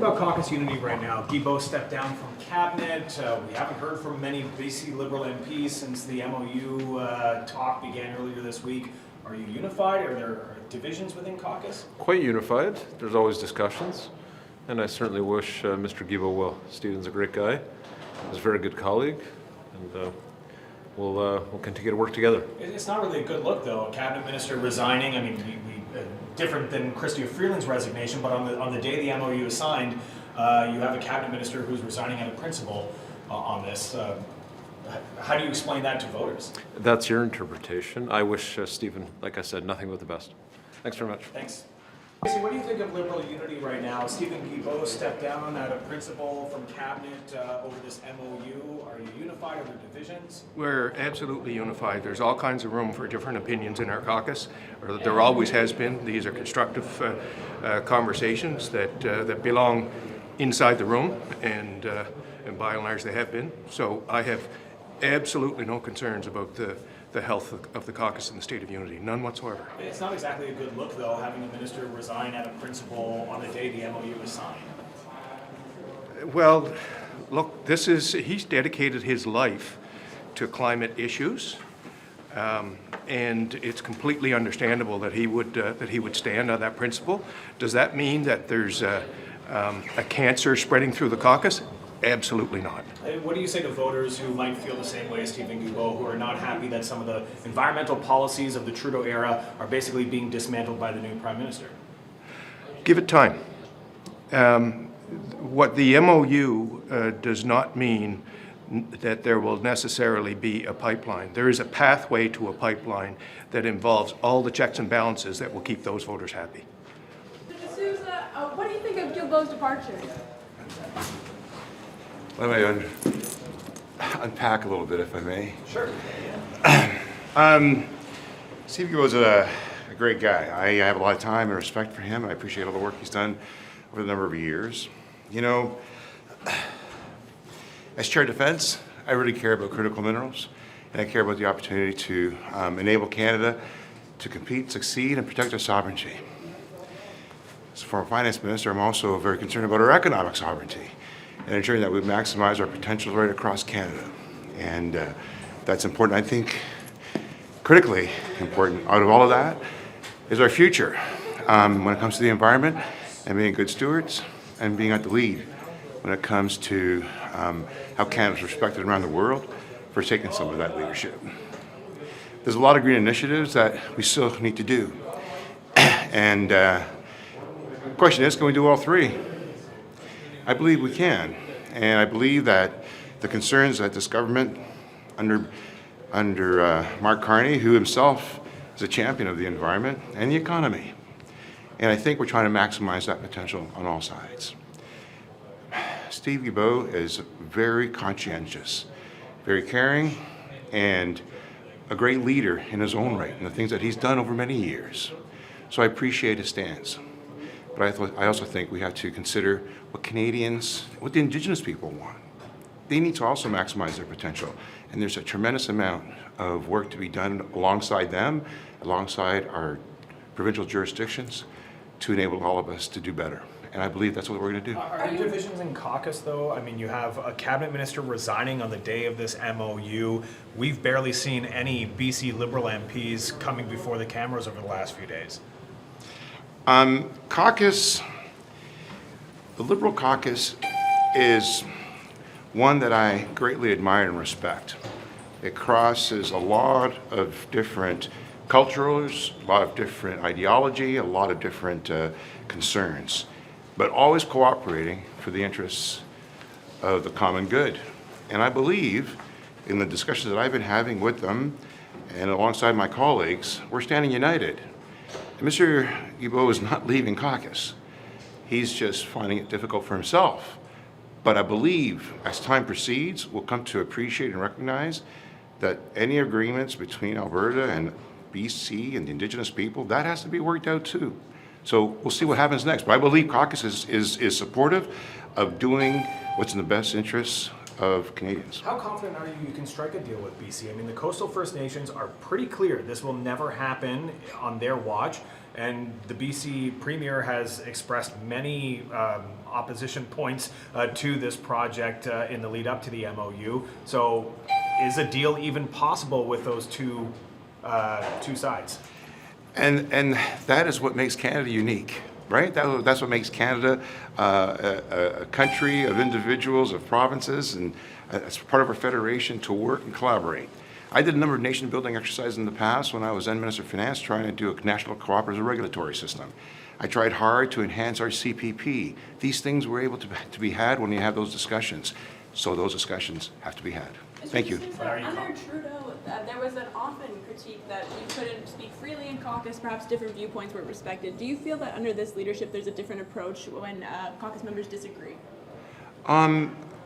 about caucus unity right now? Guilbeault stepped down from cabinet. We haven't heard from many BC Liberal MPs since the MOU talk began earlier this week. Are you unified? Are there divisions within caucus? Quite unified. There's always discussions, and I certainly wish Mr. Guilbeault well. Steven's a great guy. He's a very good colleague, and we'll continue to work together. It's not really a good look, though. A cabinet minister resigning. I mean, different than Chrystia Freeland's resignation, but on the day the MOU is signed, you have a cabinet minister who's resigning out of principle on this. How do you explain that to voters? That's your interpretation. I wish Steven, like I said, nothing but the best. Thanks very much. Thanks. What do you think of Liberal unity right now? Steven Guilbeault stepped down out of principle from cabinet over this MOU. Are you unified? Are there divisions? We're absolutely unified. There's all kinds of room for different opinions in our caucus, or there always has been. These are constructive conversations that belong inside the room, and by and large they have been. So I have absolutely no concerns about the health of the caucus in the state of unity, none whatsoever. It's not exactly a good look, though, having a minister resign out of principle on the day the MOU is signed. Well, look, he's dedicated his life to climate issues, and it's completely understandable that he would stand on that principle. Does that mean that there's a cancer spreading through the caucus? Absolutely not. What do you say to voters who might feel the same way as Steven Guilbeault, who are not happy that some of the environmental policies of the Trudeau era are basically being dismantled by the new Prime Minister? Give it time. What the MOU does not mean that there will necessarily be a pipeline. There is a pathway to a pipeline that involves all the checks and balances that will keep those voters happy. Sousa, what do you think of Guilbeault's departure? Let me unpack a little bit, if I may. Sure. Steve Guilbeault's a great guy. I have a lot of time and respect for him. I appreciate all the work he's done over the number of years. You know, as Chair of Defense, I really care about critical minerals, and I care about the opportunity to enable Canada to compete, succeed, and protect our sovereignty. As former Finance Minister, I'm also very concerned about our economic sovereignty and ensuring that we maximize our potential right across Canada. And that's important. I think critically important out of all of that is our future when it comes to the environment and being good stewards and being at the lead when it comes to how Canada is respected around the world for taking some of that leadership. There's a lot of green initiatives that we still need to do. And the question is, can we do all three? I believe we can, and I believe that the concerns that this government under Mark Carney, who himself is a champion of the environment and the economy, and I think we're trying to maximize that potential on all sides. Steve Guilbeault is very conscientious, very caring, and a great leader in his own right and the things that he's done over many years. So I appreciate his stance. But I also think we have to consider what Canadians, what the Indigenous people want. They need to also maximize their potential. And there's a tremendous amount of work to be done alongside them, alongside our provincial jurisdictions, to enable all of us to do better. And I believe that's what we're going to do. Are there divisions in caucus, though? I mean, you have a cabinet minister resigning on the day of this MOU. We've barely seen any BC Liberal MPs coming before the cameras over the last few days. Caucus, the Liberal caucus is one that I greatly admire and respect. It crosses a lot of different cultures, a lot of different ideology, a lot of different concerns, but always cooperating for the interests of the common good. And I believe in the discussions that I've been having with them and alongside my colleagues, we're standing united. Mr. Guilbeault is not leaving caucus. He's just finding it difficult for himself. But I believe as time proceeds, we'll come to appreciate and recognize that any agreements between Alberta and BC and the Indigenous people, that has to be worked out too. So we'll see what happens next. But I believe caucus is supportive of doing what's in the best interests of Canadians. How confident are you can strike a deal with BC? I mean, the coastal First Nations are pretty clear this will never happen on their watch, and the BC Premier has expressed many opposition points to this project in the lead up to the MOU. So is a deal even possible with those two sides? And that is what makes Canada unique, right? That's what makes Canada a country of individuals, of provinces, and as part of our federation to work and collaborate. I did a number of nation-building exercises in the past when I was then Minister of Finance trying to do a national cooperative regulatory system. I tried hard to enhance our CPP. These things were able to be had when you have those discussions. So those discussions have to be had. Thank you. Under Trudeau, there was an often critique that you couldn't speak freely in caucus, perhaps different viewpoints weren't respected. Do you feel that under this leadership there's a different approach when caucus members disagree?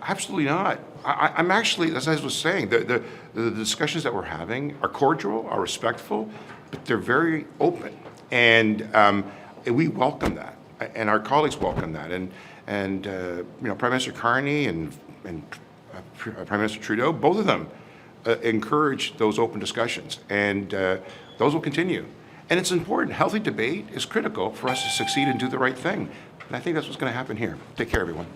Absolutely not. I'm actually, as I was saying, the discussions that we're having are cordial, are respectful, but they're very open. And we welcome that. And our colleagues welcome that. And Prime Minister Carney and Prime Minister Trudeau, both of them encourage those open discussions. And those will continue. And it's important. Healthy debate is critical for us to succeed and do the right thing. And I think that's what's going to happen here. Take care, everyone.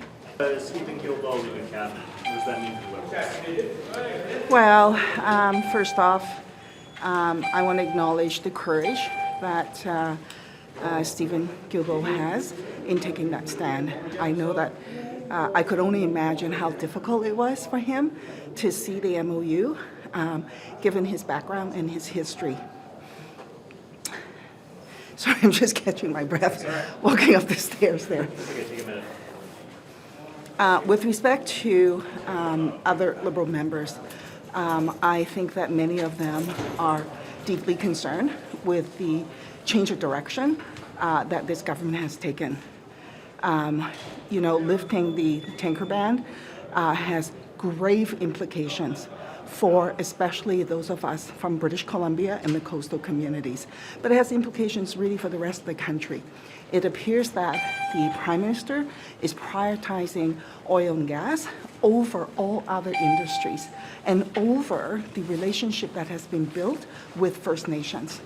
Steven Guilbeault leaving cabinet. What does that mean for the Liberals? Well, first off, I want to acknowledge the courage that Steven Guilbeault has in taking that stand. I know that I could only imagine how difficult it was for him to see the MOU, given his background and his history. Sorry, I'm just catching my breath walking up the stairs there. Okay, take a minute. With respect to other Liberal members, I think that many of them are deeply concerned with the change of direction that this government has taken. Lifting the tanker ban has grave implications for especially those of us from British Columbia and the coastal communities. But it has implications really for the rest of the country. It appears that the Prime Minister is prioritizing oil and gas over all other industries and over the relationship that has been built with First Nations.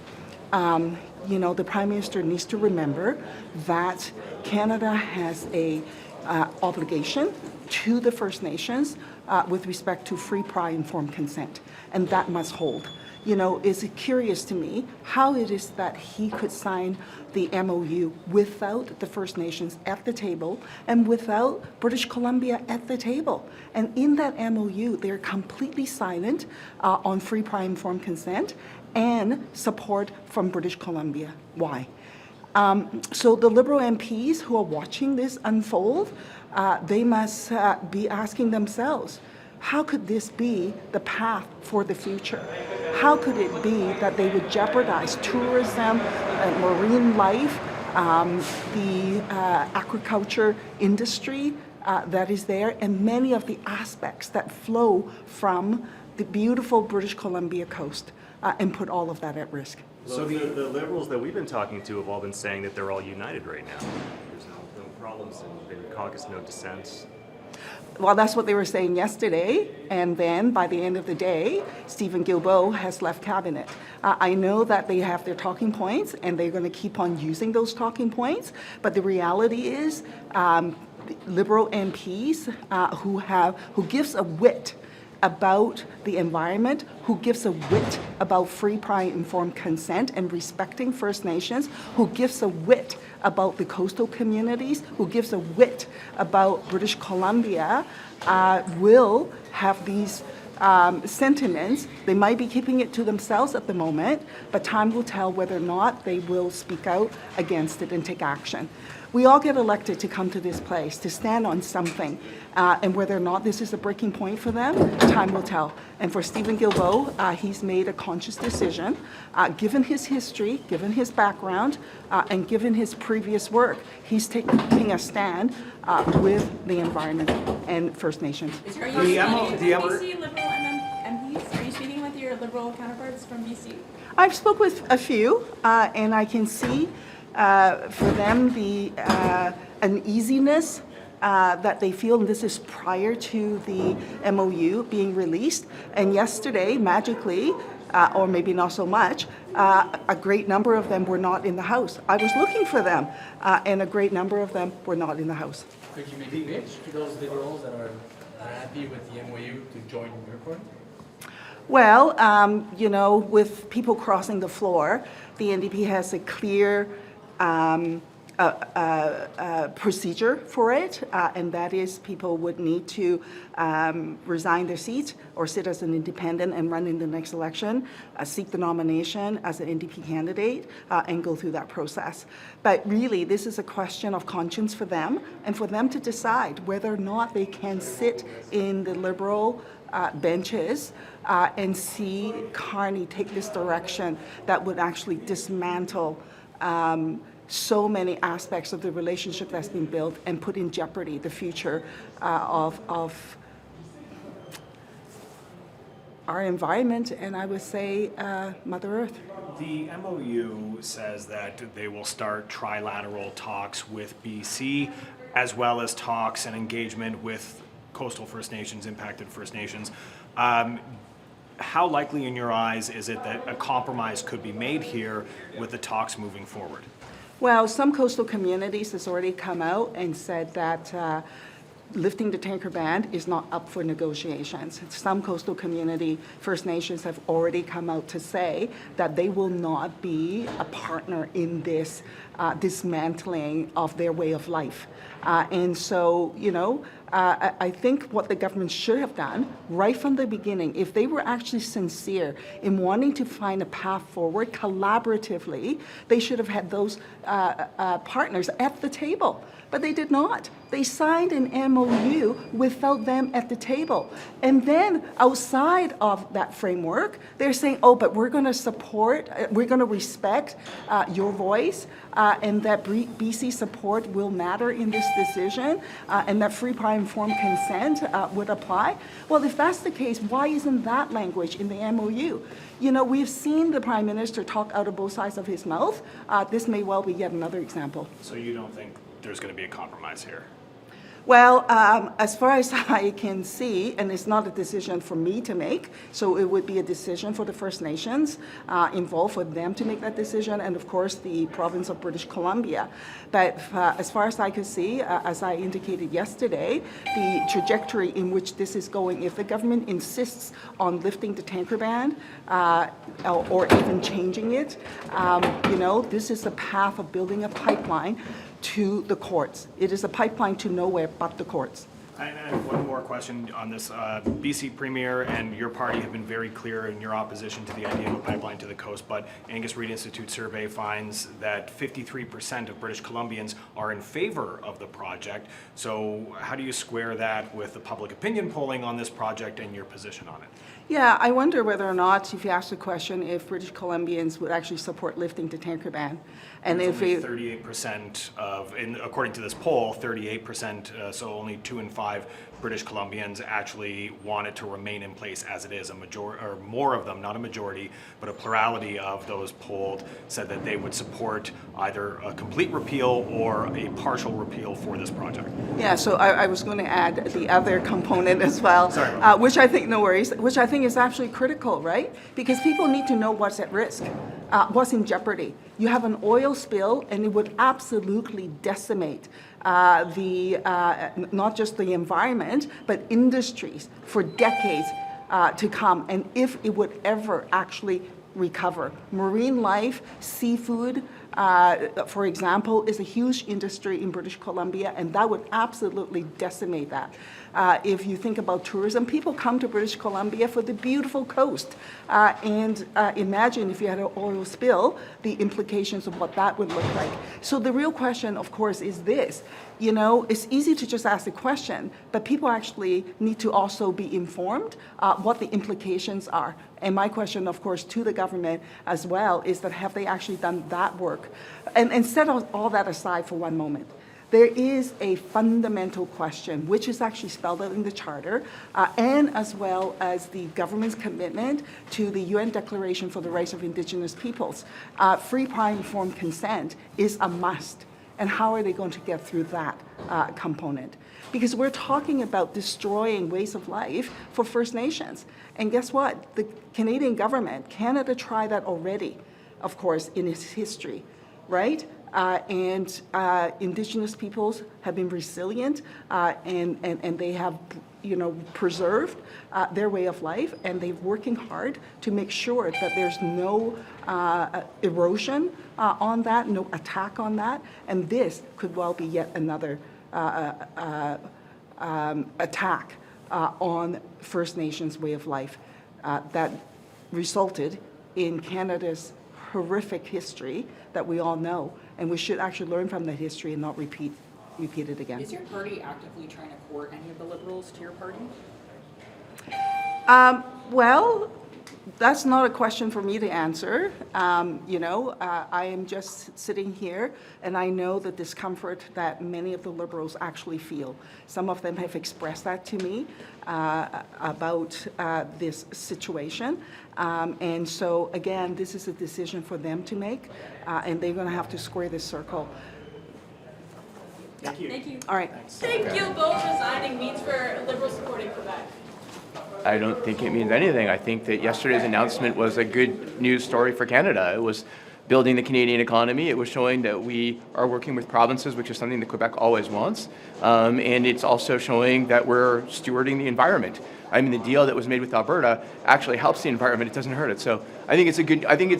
The Prime Minister needs to remember that Canada has a obligation to the First Nations with respect to free, prior, informed consent, and that must hold. It's curious to me how it is that he could sign the MOU without the First Nations at the table and without British Columbia at the table. And in that MOU, they're completely silent on free, prior, informed consent and support from British Columbia. Why? So the Liberal MPs who are watching this unfold, they must be asking themselves, how could this be the path for the future? How could it be that they would jeopardize tourism, marine life, the agriculture industry that is there, and many of the aspects that flow from the beautiful British Columbia coast, and put all of that at risk? So the Liberals that we've been talking to have all been saying that they're all united right now. There's no problems in caucus, no dissents. Well, that's what they were saying yesterday, and then by the end of the day, Steven Guilbeault has left cabinet. I know that they have their talking points, and they're going to keep on using those talking points, but the reality is Liberal MPs who gives a wit about the environment, who gives a wit about free, prior, informed consent and respecting First Nations, who gives a wit about the coastal communities, who gives a wit about British Columbia, will have these sentiments. They might be keeping it to themselves at the moment, but time will tell whether or not they will speak out against it and take action. We all get elected to come to this place, to stand on something, and whether or not this is a breaking point for them, time will tell. And for Steven Guilbeault, he's made a conscious decision, given his history, given his background, and given his previous work, he's taking a stand with the environment and First Nations. Are you speaking with BC Liberal MPs? Are you speaking with your Liberal counterparts from BC? I've spoke with a few, and I can see for them the uneasiness that they feel, and this is prior to the MOU being released. And yesterday, magically, or maybe not so much, a great number of them were not in the House. I was looking for them, and a great number of them were not in the House. Could you maybe pitch to those Liberals that are happy with the MOU to join your party? Well, you know, with people crossing the floor, the NDP has a clear procedure for it, and that is people would need to resign their seat or sit as an independent and run in the next election, seek the nomination as an NDP candidate, and go through that process. But really, this is a question of conscience for them, and for them to decide whether or not they can sit in the Liberal benches and see Carney take this direction that would actually dismantle so many aspects of the relationship that's been built and put in jeopardy the future of our environment and I would say Mother Earth. The MOU says that they will start trilateral talks with BC, as well as talks and engagement with coastal First Nations, impacted First Nations. How likely in your eyes is it that a compromise could be made here with the talks moving forward? Well, some coastal communities has already come out and said that lifting the tanker ban is not up for negotiations. Some coastal community First Nations have already come out to say that they will not be a partner in this dismantling of their way of life. And so, you know, I think what the government should have done right from the beginning, if they were actually sincere in wanting to find a path forward collaboratively, they should have had those partners at the table. But they did not. They signed an MOU without them at the table. And then outside of that framework, they're saying, oh, but we're going to support, we're going to respect your voice, and that BC support will matter in this decision, and that free, prior, informed consent would apply. Well, if that's the case, why isn't that language in the MOU? You know, we've seen the Prime Minister talk out of both sides of his mouth. This may well be yet another example. So you don't think there's going to be a compromise here? Well, as far as I can see, and it's not a decision for me to make, so it would be a decision for the First Nations involved for them to make that decision, and of course the province of British Columbia. But as far as I can see, as I indicated yesterday, the trajectory in which this is going, if the government insists on lifting the tanker ban or even changing it, you know, this is the path of building a pipeline to the courts. It is a pipeline to nowhere but the courts. And I have one more question on this. BC Premier and your party have been very clear in your opposition to the idea of a pipeline to the coast, but Angus Reid Institute survey finds that 53% of British Columbians are in favor of the project. So how do you square that with the public opinion polling on this project and your position on it? Yeah, I wonder whether or not, if you ask the question, if British Columbians would actually support lifting the tanker ban. And if only we 38% of, according to this poll, 38%, so only 2 in 5 British Columbians actually want it to remain in place as it is. A majority, or more of them, not a majority, but a plurality of those polled said that they would support either a complete repeal or a partial repeal for this project. Yeah, so I was going to add the other component as well, which I think, no worries, which I think is actually critical, right? Because people need to know what's at risk, what's in jeopardy. You have an oil spill, and it would absolutely decimate not just the environment, but industries for decades to come. And if it would ever actually recover. Marine life, seafood, for example, is a huge industry in British Columbia, and that would absolutely decimate that. If you think about tourism, people come to British Columbia for the beautiful coast. And imagine if you had an oil spill, the implications of what that would look like. So the real question, of course, is this. You know, it's easy to just ask the question, but people actually need to also be informed what the implications are. And my question, of course, to the government as well is that have they actually done that work? And set all that aside for one moment. There is a fundamental question, which is actually spelled out in the Charter, and as well as the government's commitment to the UN Declaration for the Rights of Indigenous Peoples. Free, prior, informed consent is a must. And how are they going to get through that component? Because we're talking about destroying ways of life for First Nations. And guess what? The Canadian government, Canada tried that already, of course, in its history, right? And Indigenous peoples have been resilient, and they have, preserved their way of life, and they're working hard to make sure that there's no erosion on that, no attack on that, and this could well be yet another attack on First Nations way of life that resulted in Canada's horrific history that we all know, and we should actually learn from that history and not repeat it again. Is your party actively trying to court any of the Liberals to your party? Well, that's not a question for me to answer. I am just sitting here, and I know the discomfort that many of the Liberals actually feel. Some of them have expressed that to me about this situation. And so, again, this is a decision for them to make, and they're going to have to square this circle. Thank you. Thank you. All right. Think Guilbeault resigning means for Liberals supporting Quebec? I don't think it means anything. I think that yesterday's announcement was a good news story for Canada. It was building the Canadian economy. It was showing that we are working with provinces, which is something that Quebec always wants. And it's also showing that we're stewarding the environment. I mean, the deal that was made with Alberta actually helps the environment. It doesn't hurt it. So I think it's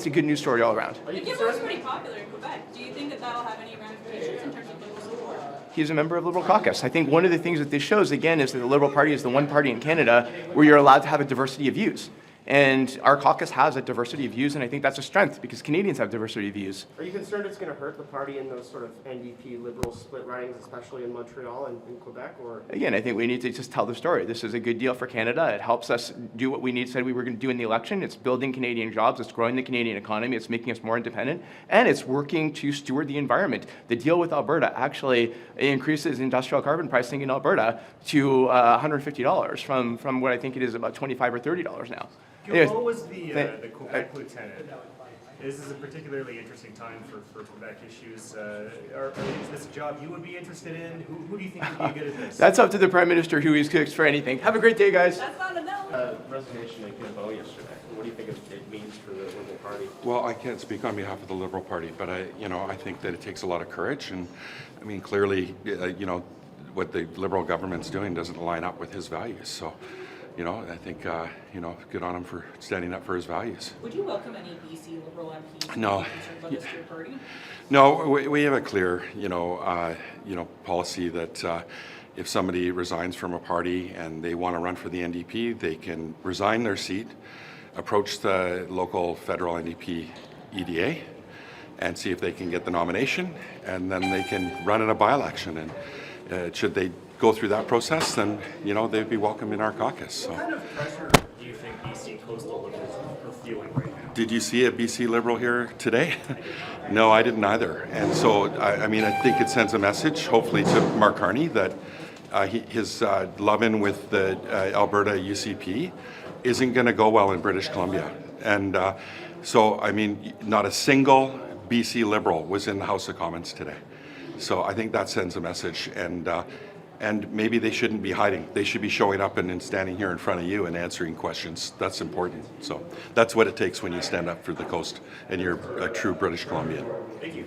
a good news story all around. Guilbeault's pretty popular in Quebec. Do you think that that'll have any ramifications in terms of Liberal support? He's a member of the Liberal caucus. I think one of the things that this shows, again, is that the Liberal Party is the one party in Canada where you're allowed to have a diversity of views. And our caucus has a diversity of views, and I think that's a strength because Canadians have diversity of views. Are you concerned it's going to hurt the party in those sort of NDP Liberal split ridings, especially in Montreal and in Quebec? Or Again, I think we need to just tell the story. This is a good deal for Canada. It helps us do what we said we were going to do in the election. It's building Canadian jobs. It's growing the Canadian economy. It's making us more independent. And it's working to steward the environment. The deal with Alberta actually increases industrial carbon pricing in Alberta to $150 from what I think it is about $25 or $30 now. Guilbeault was the Quebec lieutenant. This is a particularly interesting time for Quebec issues. Is this a job you would be interested in? Who do you think would be good at this? That's up to the Prime Minister who is fixed for anything. Have a great day, guys. That's not a no. resignation of Guilbeault yesterday. What do you think it means for the Liberal Party? Well, I can't speak on behalf of the Liberal Party, but I think that it takes a lot of courage, and I mean, clearly, what the Liberal government's doing doesn't line up with his values. So, I think, good on him for standing up for his values. Would you welcome any BC Liberal MPs? No. Concerned about this to your party? No, we have a clear, policy that if somebody resigns from a party and they want to run for the NDP, they can resign their seat, approach the local federal NDP EDA, and see if they can get the nomination, and then they can run in a by-election. And should they go through that process, then they'd be welcome in our caucus. So. What kind of pressure do you think BC coastal Liberals are feeling right now? Did you see a BC Liberal here today? No, I didn't either. And so, I think it sends a message, hopefully, to Mark Carney that his love-in with the Alberta UCP isn't going to go well in British Columbia. And so, not a single BC Liberal was in the House of Commons today. So I think that sends a message, and maybe they shouldn't be hiding. They should be showing up and standing here in front of you and answering questions. That's important. So that's what it takes when you stand up for the coast and you're a true British Columbian. Thank you.